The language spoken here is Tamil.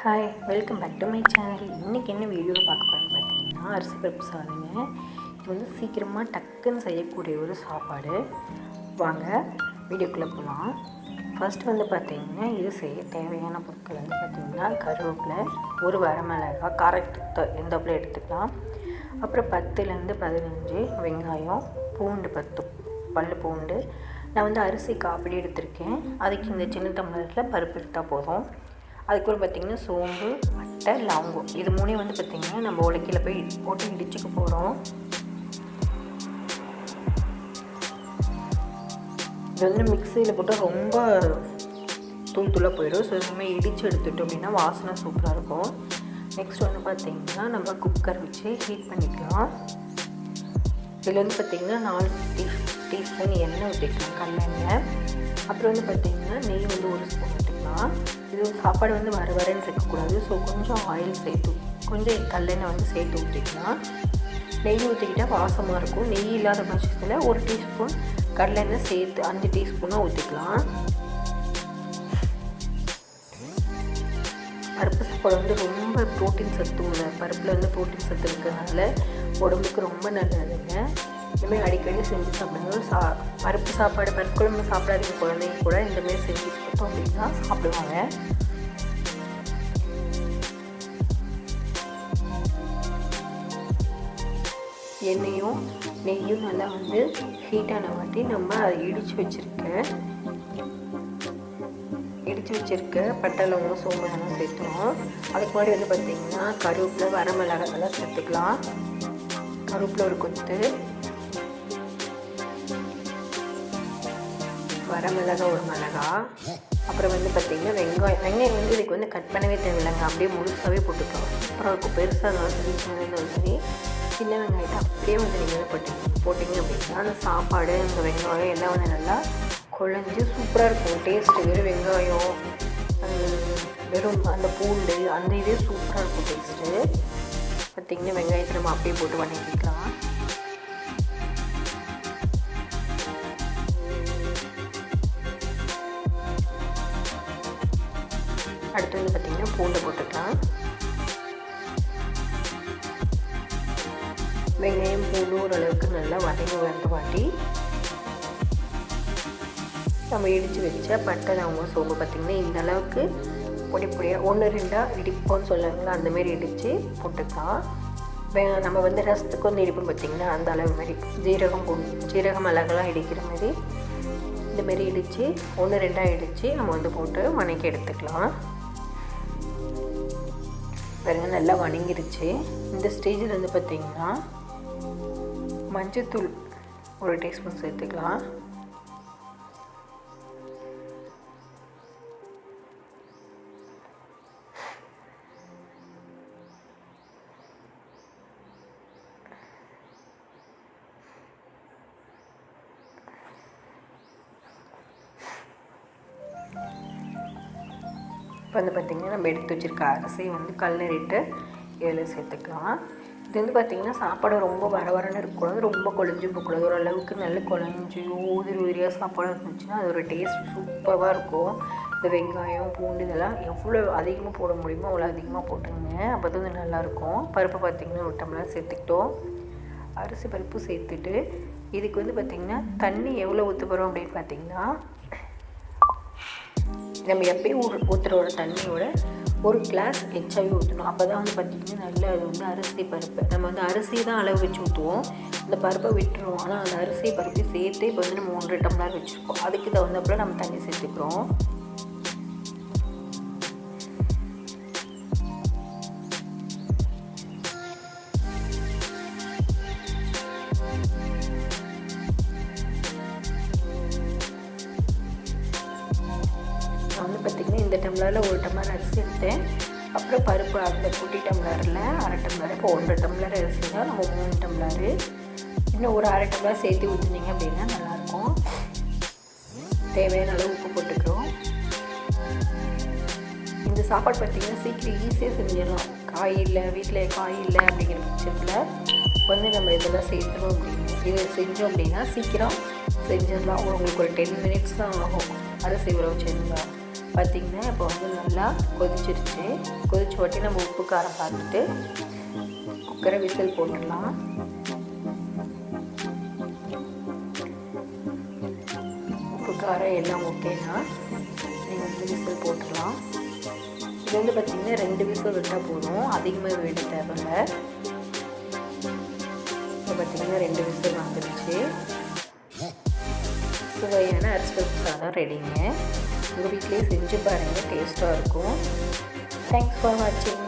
Hi, welcome back to my channel. இன்றைக்கி என்ன வீடியோவில் பார்க்க போகிறேன்னு பார்த்தீங்கன்னா, அரிசி பருப்பு சாதங்க. இது வந்து சீக்கிரமாக டக்குன்னு செய்யக்கூடிய ஒரு சாப்பாடு. வாங்க வீடியோக்குள்ளே போகலாம். ஃபஸ்ட்டு வந்து பார்த்திங்கன்னா, இது செய்ய தேவையான பொருட்கள் வந்து பார்த்திங்கன்னா, கருவேப்பிலை, ஒரு வரமிளகாய், காரத்துக்கு எந்தப்பில் எடுத்துக்கலாம். அப்புறம் 10லேருந்து 15 வெங்காயம், பூண்டு 10 பல் பூண்டு. நான் வந்து அரிசி காப்படி எடுத்திருக்கேன். அதுக்கு இந்த சின்ன டம்ளரில் பருப்பு எடுத்தால் போதும். அதுக்கப்புறம் பார்த்திங்கன்னா சோம்பு, பட்டை, லவங்கம், இது மூணையும் வந்து பார்த்திங்கன்னா நம்ம உலக்கையில் போய் போட்டு இடிச்சுக்க போகிறோம். இது வந்து மிக்சியில் போட்டு ரொம்ப தூளாக போயிடும். ஸோ இதுமாதிரி இடித்து எடுத்துட்டோம் அப்படின்னா வாசனை சூப்பராக இருக்கும். நெக்ஸ்ட் வந்து பார்த்திங்கன்னா நம்ம குக்கர் வச்சு ஹீட் பண்ணிக்கலாம். இதில் வந்து பார்த்திங்கன்னா 4 டீஸ்பூன் எண்ணெய் ஊற்றிக்கலாம், கடலெண்ணெய். அப்புறம் வந்து பார்த்திங்கன்னா நெய் வந்து 1 ஸ்பூன் ஊற்றிக்கலாம். இது சாப்பாடு வந்து வரன்னு இருக்கக்கூடாது. ஸோ கொஞ்சம் ஆயில் சேர்த்து, கொஞ்சம் கடலெண்ணெய் வந்து சேர்த்து ஊற்றிக்கலாம். நெய் ஊற்றிக்கிட்டால் வாசமாக இருக்கும். நெய் இல்லாத பட்சத்தில் 1 டீஸ்பூன் கடலெண்ணெய் சேர்த்து 5 டீஸ்பூனாக ஊற்றிக்கலாம். பருப்பு சாப்பாடு வந்து ரொம்ப ப்ரோட்டீன் சத்து உள்ள, பருப்பில் வந்து ப்ரோட்டீன் சத்து இருக்கிறதுனால உடம்புக்கு ரொம்ப நல்லதுங்க. இந்தமாதிரி அடிக்கடி செஞ்சு சாப்பிடுங்க. பருப்பு சாப்பாடு, பருப்பு குழம்பு சாப்பிடாதீங்க குழந்தைங்க கூட இந்தமாரி செஞ்சு கொடுத்தோம் அப்படின்னா சாப்பிடுவாங்க. எண்ணெயும் நெய்யும் நல்லா வந்து ஹீட்டான வாட்டி நம்ம அதை இடித்து வச்சுருக்க பட்டை, லவங்கம், சோம்பு எல்லாம் சேர்த்துணும். அதுக்கு முன்னாடி வந்து பார்த்திங்கன்னா கருவேப்பிலை, வரமிளகாய் எல்லாம் சேர்த்துக்கலாம். கருவேப்பிலை ஒரு கொத்து, வரமிளகாய் ஒரு மிளகாய். அப்புறம் வந்து பார்த்திங்கன்னா வெங்காயம் வந்து இதுக்கு வந்து கட் பண்ணவே தேவையில்லைங்க, அப்படியே முழுசாகவே போட்டுக்கலாம். அப்புறம் இருக்கும் பெருசாக இருந்தாலும் சரி, சின்னதாக இருந்தாலும் சரி, சின்ன வெங்காயத்தை அப்படியே வந்து நீங்கள் போட்டிங்க அப்படின்னா அந்த சாப்பாடு, இந்த வெங்காயம் எல்லாம் வந்து நல்லா குழஞ்சி சூப்பராக இருக்கும் டேஸ்ட்டு. வெறும் வெங்காயம், வெறும் அந்த பூண்டு, அந்த இதே சூப்பராக இருக்கும் டேஸ்ட்டு. பார்த்திங்கன்னா வெங்காயத்தை நம்ம அப்படியே போட்டு வதக்கிக்கலாம். அடுத்து வந்து பார்த்திங்கன்னா பூண்டை போட்டுக்கலாம். வெங்காயம் பூண்டு ஓரளவுக்கு நல்லா வதங்க வாட்டி நம்ம இடித்து வச்ச பட்டை, லவங்கம், சோம்பு பார்த்திங்கன்னா இந்த அளவுக்கு பொடியாக 1-2 இடிப்போன்னு சொல்லுவாங்களா, அந்தமாரி இடித்து போட்டுக்கலாம். நம்ம வந்து ரசத்துக்கு வந்து இடிப்போம் பார்த்திங்கன்னா அந்த அளவு மாதிரி. ஜீரகம் மிளகெல்லாம் இடிக்கிற மாதிரி இந்தமாரி இடித்து 1-2 இடித்து நம்ம வந்து போட்டு வதக்கி எடுத்துக்கலாம். பாருங்க நல்லா வதங்கிருச்சு. இந்த ஸ்டேஜில் வந்து பார்த்திங்கன்னா மஞ்சத்தூள் 1 டீஸ்பூன் சேர்த்துக்கலாம். இப்போ வந்து பார்த்திங்கன்னா நம்ம எடுத்து வச்சுருக்க அரிசி வந்து கல்லறிட்டு இதில் சேர்த்துக்கலாம். இது வந்து பார்த்திங்கன்னா சாப்பாடு ரொம்ப வரன்னு இருக்கக்கூடாது, ரொம்ப குழஞ்சி போகக்கூடாது. ஓரளவுக்கு நல்ல குழஞ்சி உதிரியாக சாப்பாடு இருந்துச்சுன்னா அது ஒரு டேஸ்ட் சூப்பராக இருக்கும். இந்த வெங்காயம், பூண்டு இதெல்லாம் எவ்வளோ அதிகமாக போட முடியுமோ அவ்வளோ அதிகமாக போட்டுங்க, அப்போ தான் வந்து நல்லாயிருக்கும். பருப்பு பார்த்திங்கன்னா 1 டம்ளர் சேர்த்துக்கிட்டோம். அரிசி பருப்பு சேர்த்துட்டு இதுக்கு வந்து பார்த்திங்கன்னா தண்ணி எவ்வளோ ஊற்ற போகிறோம் அப்படின்னு பார்த்திங்கன்னா, நம்ம எப்பயும் ஊற்றுற தண்ணியோட 1 கிளாஸ் எச்சாவே ஊற்றணும். அப்போ தான் வந்து பார்த்திங்கன்னா நல்லா அது வந்து அரிசி பருப்பு, நம்ம வந்து அரிசி தான் அளவு வச்சு ஊற்றுவோம், இந்த பருப்பை விட்டுருவோம். ஆனால் அந்த அரிசி பருப்பை சேர்த்து இப்போ வந்து நம்ம 1 டம்ளர் வச்சுருக்கோம். அதுக்கு தகுந்தப்பல நம்ம தண்ணி சேர்த்துக்கிறோம். வந்து பார்த்திங்கன்னா இந்த டம்ளரில் 1 டம்ளர் அரிசி எடுத்தேன். அப்புறம் பருப்பு அந்த குட்டி டம்ளரில் 1/2 டம்ளர். இப்போ 1 டம்ளர் அரிசினா நம்ம 3 டம்ளரு, இன்னும் ஒரு 1/2 டம்ளர் சேர்த்து ஊற்றினீங்க அப்படின்னா நல்லாயிருக்கும். தேவையான அளவு உப்பு போட்டுக்கிறோம். இந்த சாப்பாடு பார்த்திங்கன்னா சீக்கிரம் ஈஸியாக செஞ்சிடலாம். வீட்டில் காய் இல்லை அப்படிங்கிற பட்சத்தில் வந்து நம்ம இதெல்லாம் சேர்த்துறோம் இதை செஞ்சோம் அப்படின்னா சீக்கிரம் செஞ்சிடலாம். உங்களுக்கு ஒரு 10 மினிட்ஸ் தான் ஆகும் அரிசி ஊற வச்சுருந்தா. பார்த்திங்கன்னா இப்போ வந்து நல்லா கொதிச்சிருச்சு. கொதிச்ச வாட்டி நம்ம உப்பு காரம் பார்த்துட்டு குக்கரை விசில் போட்டுடலாம். உப்பு காரம் எல்லாம் ஓகேனா நீங்கள் வந்து விசில் போட்டுடலாம். இது வந்து பார்த்திங்கன்னா 2 விசில் விட்டால் போதும், அதிகமாக விட தேவையில்லை. இப்போ பார்த்திங்கன்னா 2 விசில் வந்துடுச்சு. சுவையான அரிசி பருப்பு சாதம் ரெடிங்க. உங்கள் வீட்டிலேயே செஞ்சு பாருங்கள், டேஸ்ட்டாக இருக்கும். தேங்க்ஸ் ஃபார் வாட்சிங்.